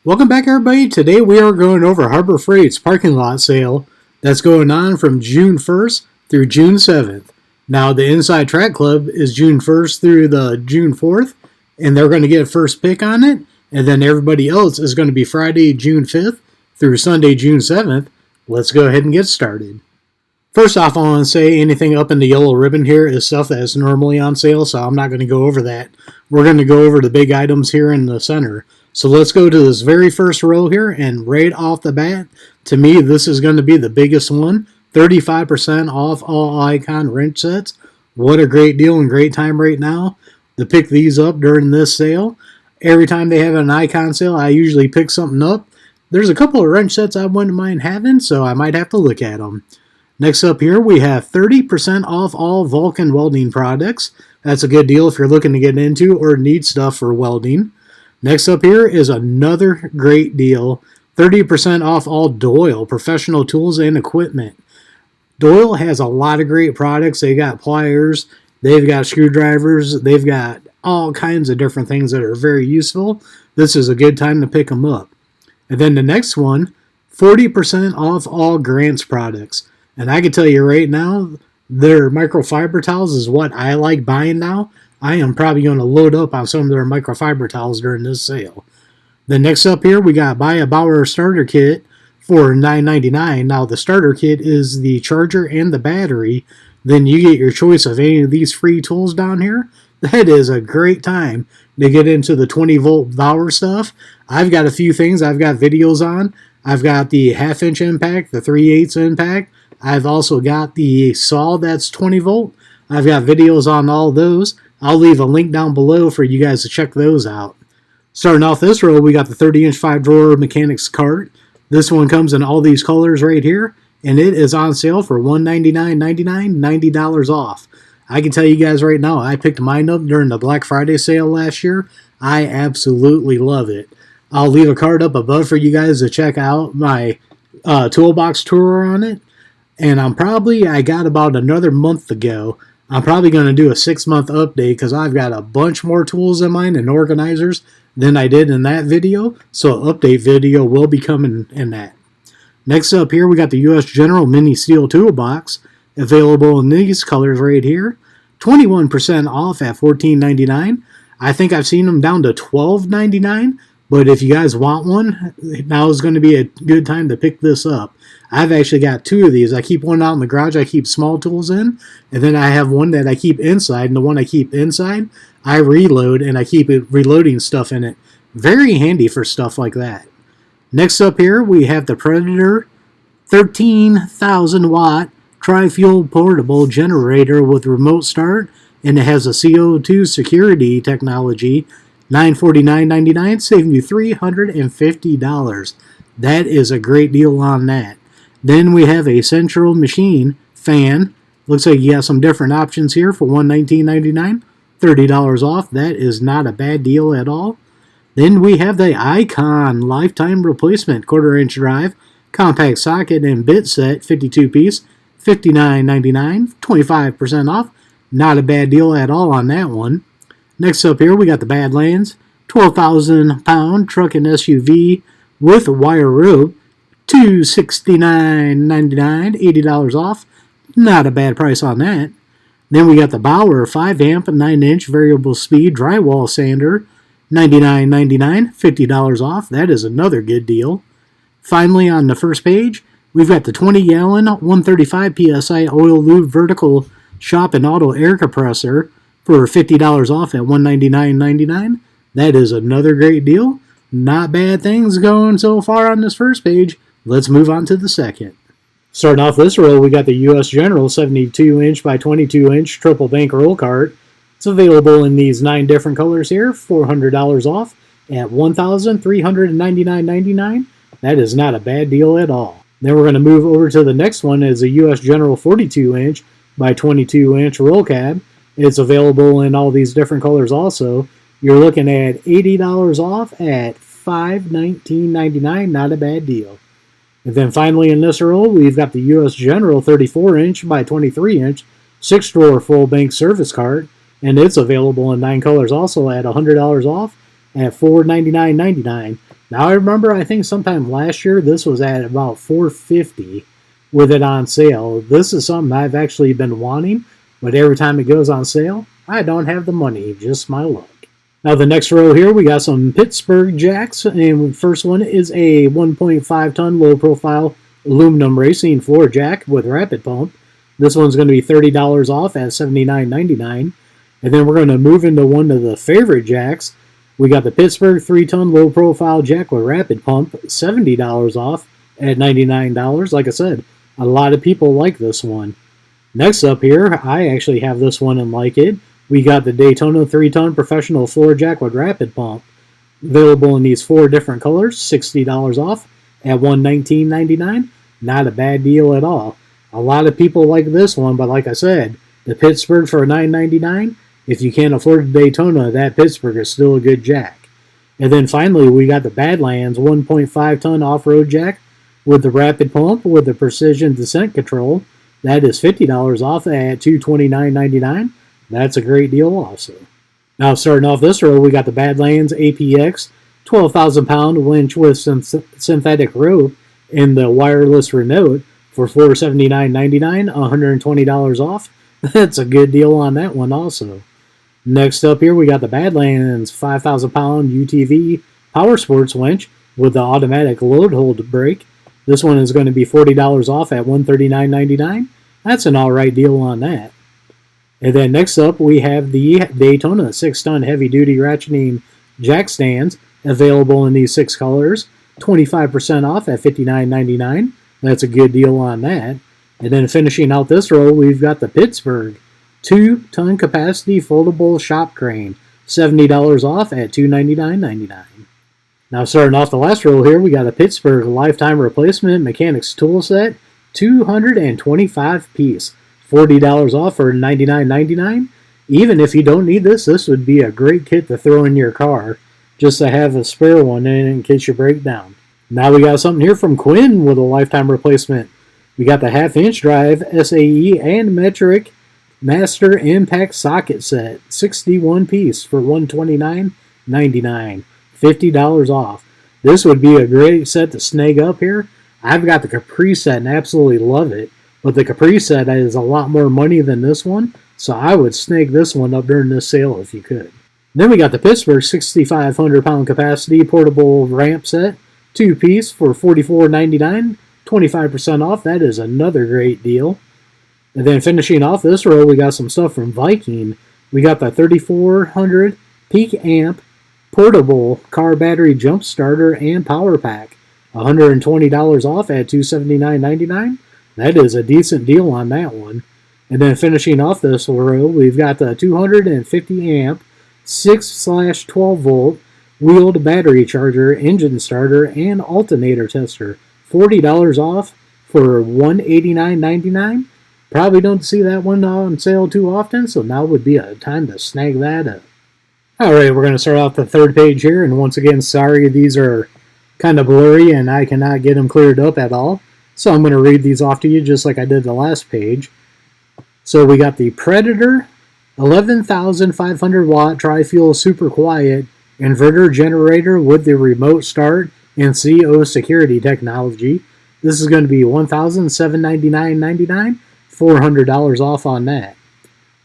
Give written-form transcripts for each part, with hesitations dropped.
Welcome back, everybody. Today we are going over Harbor Freight's parking lot sale that's going on from June 1st through June 7th. Now, the Inside Track Club is June 1st through the June 4th, and they're going to get a first pick on it. And then everybody else is going to be Friday, June 5th through Sunday, June 7th. Let's go ahead and get started. First off, I want to say anything up in the yellow ribbon here is stuff that is normally on sale, so I'm not going to go over that. We're going to go over the big items here in the center. So let's go to this very first row here, and right off the bat, to me, this is going to be the biggest one. 35% off all Icon wrench sets. What a great deal and great time right now to pick these up during this sale. Every time they have an Icon sale, I usually pick something up. There's a couple of wrench sets I wouldn't mind having, so I might have to look at them. Next up here, we have 30% off all Vulcan welding products. That's a good deal if you're looking to get into or need stuff for welding. Next up here is another great deal. 30% off all Doyle professional tools and equipment. Doyle has a lot of great products. They got pliers, they've got screwdrivers, they've got all kinds of different things that are very useful. This is a good time to pick them up. And then the next one, 40% off all Grant's products. And I can tell you right now, their microfiber towels is what I like buying now. I am probably going to load up on some of their microfiber towels during this sale. Then next up here, we got Buy a Bauer starter kit for $9.99. Now, the starter kit is the charger and the battery. Then you get your choice of any of these free tools down here. That is a great time to get into the 20-volt Bauer stuff. I've got a few things I've got videos on. I've got the 1/2-inch impact, the 3/8 impact. I've also got the saw that's 20 volt. I've got videos on all those. I'll leave a link down below for you guys to check those out. Starting off this row, we got the 30-inch 5-drawer mechanics cart. This one comes in all these colors right here, and it is on sale for $199.99, $90 off. I can tell you guys right now, I picked mine up during the Black Friday sale last year. I absolutely love it. I'll leave a card up above for you guys to check out my toolbox tour on it. And I got about another month to go. I'm probably going to do a 6-month update because I've got a bunch more tools in mine and organizers than I did in that video. So an update video will be coming in that. Next up here, we got the U.S. General Mini Steel Toolbox available in these colors right here. 21% off at $14.99. I think I've seen them down to $12.99. But if you guys want one, now is going to be a good time to pick this up. I've actually got 2 of these. I keep one out in the garage I keep small tools in, and then I have one that I keep inside, and the one I keep inside, I reload, and I keep it reloading stuff in it. Very handy for stuff like that. Next up here, we have the Predator 13,000 watt tri-fuel portable generator with remote start, and it has a CO2 security technology. $949.99, saving you $350. That is a great deal on that. Then we have a central machine fan. Looks like you got some different options here for $119.99, $30 off. That is not a bad deal at all. Then we have the Icon lifetime replacement 1/4-inch drive, compact socket and bit set, 52-piece, $59.99, 25% off. Not a bad deal at all on that one. Next up here, we got the Badlands 12,000-pound truck and SUV with wire rope, $269.99, $80 off. Not a bad price on that. Then we got the Bauer 5-amp 9-inch variable speed drywall sander, $99.99, $50 off. That is another good deal. Finally, on the first page, we've got the 20-gallon 135 psi oil lube vertical shop and auto air compressor for $50 off at $199.99. That is another great deal. Not bad things going so far on this first page. Let's move on to the second. Starting off this row, we got the U.S. General 72-inch by 22-inch triple bank roll cart. It's available in these 9 different colors here, $400 off at $1,399.99. That is not a bad deal at all. Then we're going to move over to the next one is a U.S. General 42-inch by 22-inch roll cab. It's available in all these different colors also. You're looking at $80 off at $519.99. Not a bad deal. And then finally in this row, we've got the U.S. General 34-inch by 23-inch 6-drawer full bank service cart. And it's available in 9 colors also at $100 off at $499.99. Now I remember, I think sometime last year this was at about $450 with it on sale. This is something I've actually been wanting, but every time it goes on sale, I don't have the money, just my luck. Now the next row here, we got some Pittsburgh jacks, and the first one is a 1.5 ton low profile aluminum racing floor jack with rapid pump. This one's going to be $30 off at $79.99. And then we're going to move into one of the favorite jacks. We got the Pittsburgh 3-ton low-profile jack with rapid pump, $70 off at $99. Like I said, a lot of people like this one. Next up here, I actually have this one and like it. We got the Daytona 3-ton professional floor jack with rapid pump. Available in these 4 different colors, $60 off at $119.99. Not a bad deal at all. A lot of people like this one, but like I said, the Pittsburgh for $9.99. If you can't afford the Daytona, that Pittsburgh is still a good jack. And then finally, we got the Badlands 1.5 ton off-road jack with the rapid pump with the precision descent control. That is $50 off at $229.99. That's a great deal also. Now starting off this row, we got the Badlands APX 12,000 pound winch with synthetic rope and the wireless remote for $479.99, $120 off. That's a good deal on that one also. Next up here, we got the Badlands 5,000 pound UTV power sports winch with the automatic load hold brake. This one is going to be $40 off at $139.99. That's an alright deal on that. And then next up, we have the Daytona 6-ton heavy-duty ratcheting jack stands available in these 6 colors. 25% off at $59.99. That's a good deal on that. And then finishing out this row, we've got the Pittsburgh 2-ton capacity foldable shop crane. $70 off at $299.99. Now starting off the last row here, we got a Pittsburgh lifetime replacement mechanics tool set. 225 piece. $40 off for $99.99. Even if you don't need this, this would be a great kit to throw in your car, just to have a spare one in case you break down. Now we got something here from Quinn with a lifetime replacement. We got the half-inch drive SAE and metric master impact socket set, 61 piece for $129.99. $50 off. This would be a great set to snag up here. I've got the Capri set and absolutely love it. But the Capri set is a lot more money than this one, so I would snag this one up during this sale if you could. Then we got the Pittsburgh 6,500 pound capacity portable ramp set, 2-piece for $44.99, 25% off. That is another great deal. And then finishing off this row, we got some stuff from Viking. We got the 3400 peak amp portable car battery jump starter and power pack, $120 off at $279.99. That is a decent deal on that one. And then finishing off this row, we've got the 250 amp 6/12 volt wheeled battery charger, engine starter, and alternator tester. $40 off for $189.99. Probably don't see that one on sale too often, so now would be a time to snag that up. Alright, we're going to start off the third page here, and once again, sorry these are kind of blurry and I cannot get them cleared up at all. So I'm going to read these off to you just like I did the last page. So we got the Predator 11,500 watt tri-fuel super quiet inverter generator with the remote start and CO security technology. This is going to be $1,799.99, $400 off on that.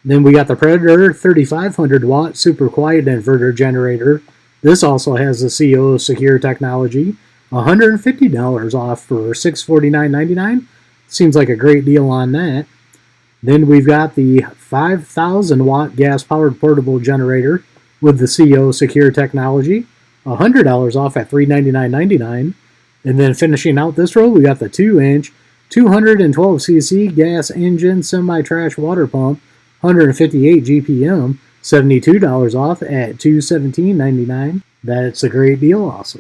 Then we got the Predator 3,500 watt super quiet inverter generator. This also has the CO secure technology. $150 off for $649.99. Seems like a great deal on that. Then we've got the 5,000 watt gas powered portable generator with the CO secure technology. $100 off at $399.99. And then finishing out this row, we got the 2-inch 212cc gas engine semi-trash water pump, 158 GPM, $72 off at $217.99. That's a great deal also.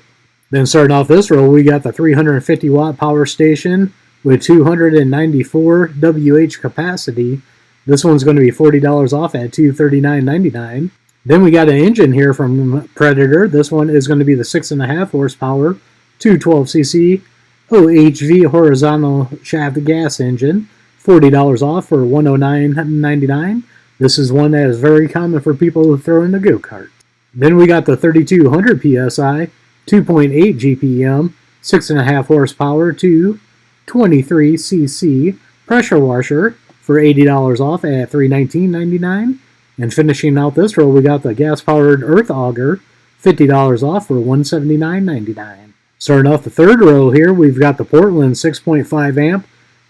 Then starting off this row, we got the 350 watt power station with 294 WH capacity. This one's going to be $40 off at $239.99. Then we got an engine here from Predator. This one is going to be the 6.5 horsepower 212cc OHV horizontal shaft gas engine. $40 off for $109.99. This is one that is very common for people who throw in the go-kart. Then we got the 3200 PSI 2.8 GPM, 6.5 horsepower to 23cc pressure washer for $80 off at $319.99. And finishing out this row, we got the gas-powered earth auger, $50 off for $179.99. Starting off the third row here, we've got the Portland 6.5 amp,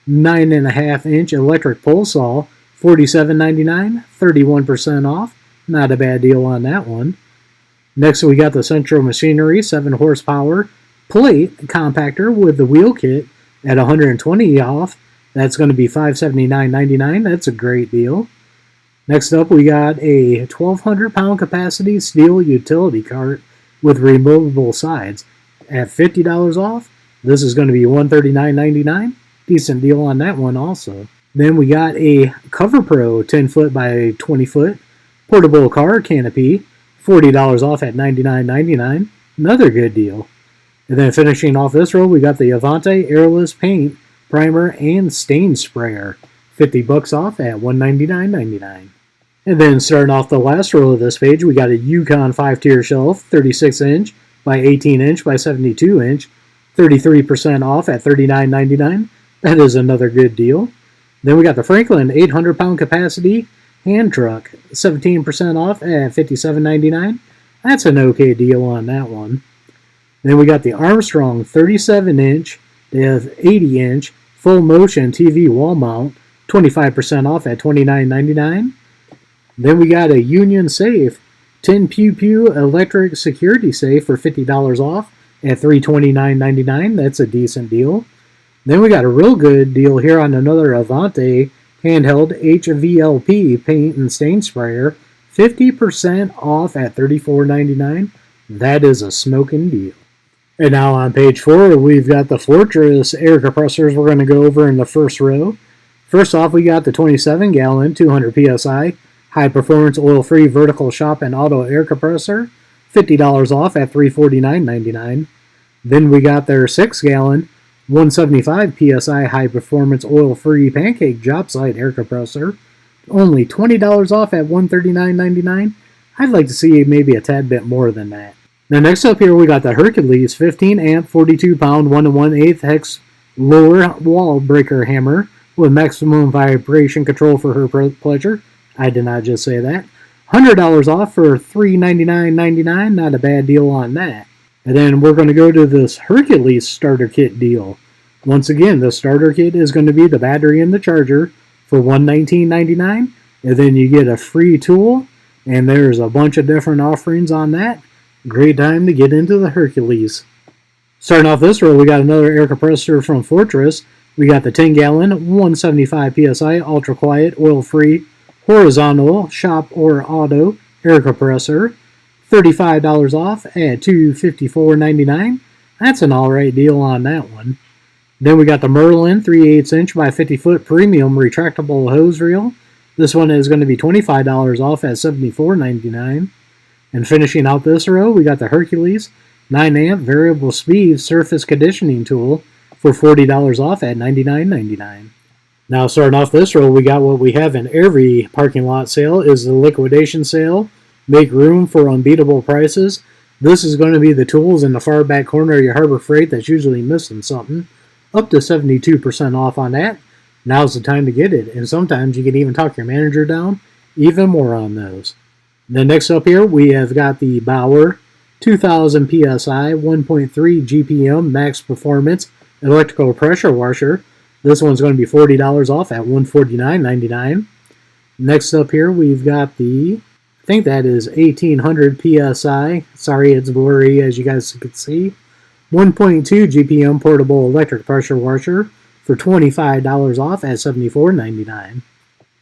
9.5 inch electric pole saw, $47.99, 31% off. Not a bad deal on that one. Next, we got the Central Machinery 7 horsepower plate compactor with the wheel kit at $120 off. That's going to be $579.99. That's a great deal. Next up, we got a 1,200 pound capacity steel utility cart with removable sides at $50 off. This is going to be $139.99. Decent deal on that one also. Then we got a Cover Pro 10 foot by 20 foot portable car canopy, $40 off at $99.99. Another good deal. And then finishing off this row, we got the Avante airless paint primer and stain sprayer, $50 off at $199.99. And then starting off the last row of this page, we got a Yukon 5-tier shelf, 36 inch by 18 inch by 72 inch, 33% off at $39.99. That is another good deal. Then we got the Franklin 800 pound capacity hand truck, 17% off at $57.99. That's an okay deal on that one. Then we got the Armstrong 37 inch to 80 inch full motion TV wall mount, 25% off at $29.99. Then we got a Union Safe 10 Pew Pew electric security safe for $50 off at $329.99. That's a decent deal. Then we got a real good deal here on another Avante handheld HVLP paint and stain sprayer, 50% off at $34.99. That is a smoking deal. And now on page 4, we've got the Fortress air compressors we're going to go over in the first row. First off, we got the 27-gallon, 200 PSI, high-performance oil-free vertical shop and auto air compressor, $50 off at $349.99. Then we got their 6-gallon, 175 PSI high-performance oil-free pancake job site air compressor, only $20 off at $139.99. I'd like to see maybe a tad bit more than that. Now next up here we got the Hercules 15 amp 42 pound 1 1/8 hex lower wall breaker hammer with maximum vibration control for her pleasure. I did not just say that. $100 off for $399.99. Not a bad deal on that. And then we're going to go to this Hercules starter kit deal. Once again, the starter kit is going to be the battery and the charger for $119.99. And then you get a free tool. And there's a bunch of different offerings on that. Great time to get into the Hercules. Starting off this row, we got another air compressor from Fortress. We got the 10-gallon, 175 PSI, ultra-quiet, oil-free, horizontal, shop or auto air compressor. $35 off at $254.99. That's an alright deal on that one. Then we got the Merlin 3/8 inch by 50 foot premium retractable hose reel. This one is going to be $25 off at $74.99. And finishing out this row, we got the Hercules 9 amp variable speed surface conditioning tool for $40 off at $99.99. Now starting off this row, we got what we have in every parking lot sale is the liquidation sale. Make room for unbeatable prices. This is going to be the tools in the far back corner of your Harbor Freight that's usually missing something. Up to 72% off on that. Now's the time to get it. And sometimes you can even talk your manager down even more on those. Then next up here, we have got the Bauer 2000 PSI 1.3 GPM max performance electrical pressure washer. This one's going to be $40 off at $149.99. Next up here, we've got the, I think that is 1800 PSI. Sorry, it's blurry as you guys can see. 1.2 GPM portable electric pressure washer for $25 off at $74.99.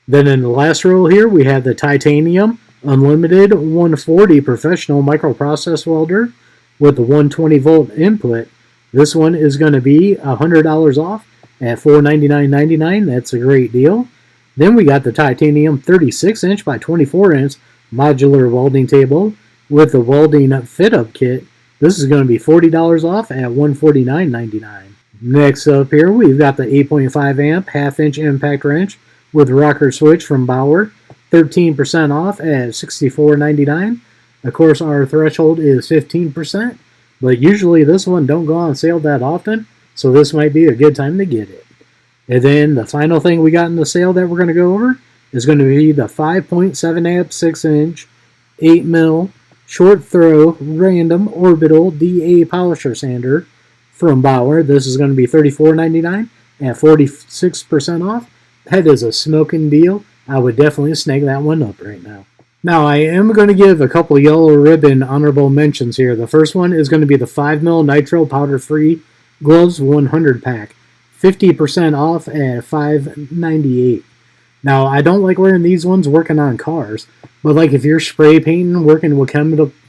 Then in the last row here, we have the Titanium Unlimited 140 Professional Microprocess Welder with the 120 volt input. This one is going to be $100 off at $499.99. That's a great deal. Then we got the Titanium 36 inch by 24 inch modular welding table with the welding fit-up kit. This is going to be $40 off at $149.99. Next up here, we've got the 8.5 amp half-inch impact wrench with rocker switch from Bauer. 13% off at $64.99. Of course, our threshold is 15%, but usually this one don't go on sale that often, so this might be a good time to get it. And then the final thing we got in the sale that we're going to go over is going to be the 5.7 amp 6 inch 8 mil short throw random orbital DA polisher sander from Bauer. This is going to be $34.99 at 46% off. That is a smoking deal. I would definitely snag that one up right now. Now, I am going to give a couple yellow ribbon honorable mentions here. The first one is going to be the 5mm nitro powder-free gloves 100 pack. 50% off at $5.98. Now, I don't like wearing these ones working on cars, but like if you're spray painting, working with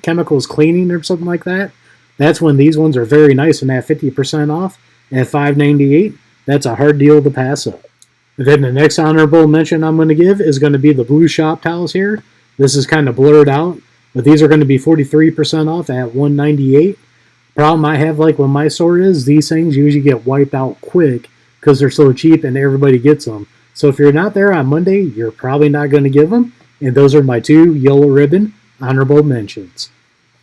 chemicals cleaning or something like that, that's when these ones are very nice and at 50% off at $5.98. That's a hard deal to pass up. Then the next honorable mention I'm going to give is going to be the blue shop towels here. This is kind of blurred out, but these are going to be 43% off at $198. Problem I have like with my store is these things usually get wiped out quick because they're so cheap and everybody gets them. So if you're not there on Monday, you're probably not going to give them. And those are my 2 yellow ribbon honorable mentions.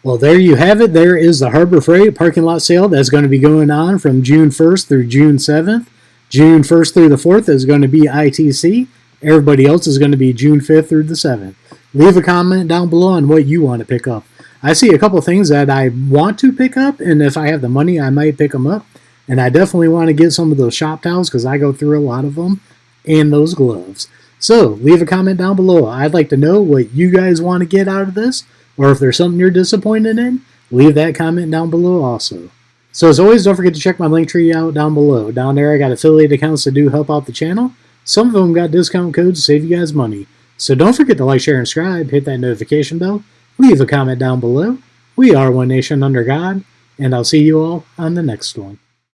Well, there you have it. There is the Harbor Freight parking lot sale that's going to be going on from June 1st through June 7th. June 1st through the 4th is going to be ITC. Everybody else is going to be June 5th through the 7th. Leave a comment down below on what you want to pick up. I see a couple things that I want to pick up, and if I have the money, I might pick them up. And I definitely want to get some of those shop towels because I go through a lot of them, and those gloves. So leave a comment down below. I'd like to know what you guys want to get out of this, or if there's something you're disappointed in, leave that comment down below also. So as always, don't forget to check my link tree out down below. Down there I got affiliate accounts that do help out the channel. Some of them got discount codes to save you guys money. So don't forget to like, share, and subscribe. Hit that notification bell. Leave a comment down below. We are One Nation Under God, and I'll see you all on the next one.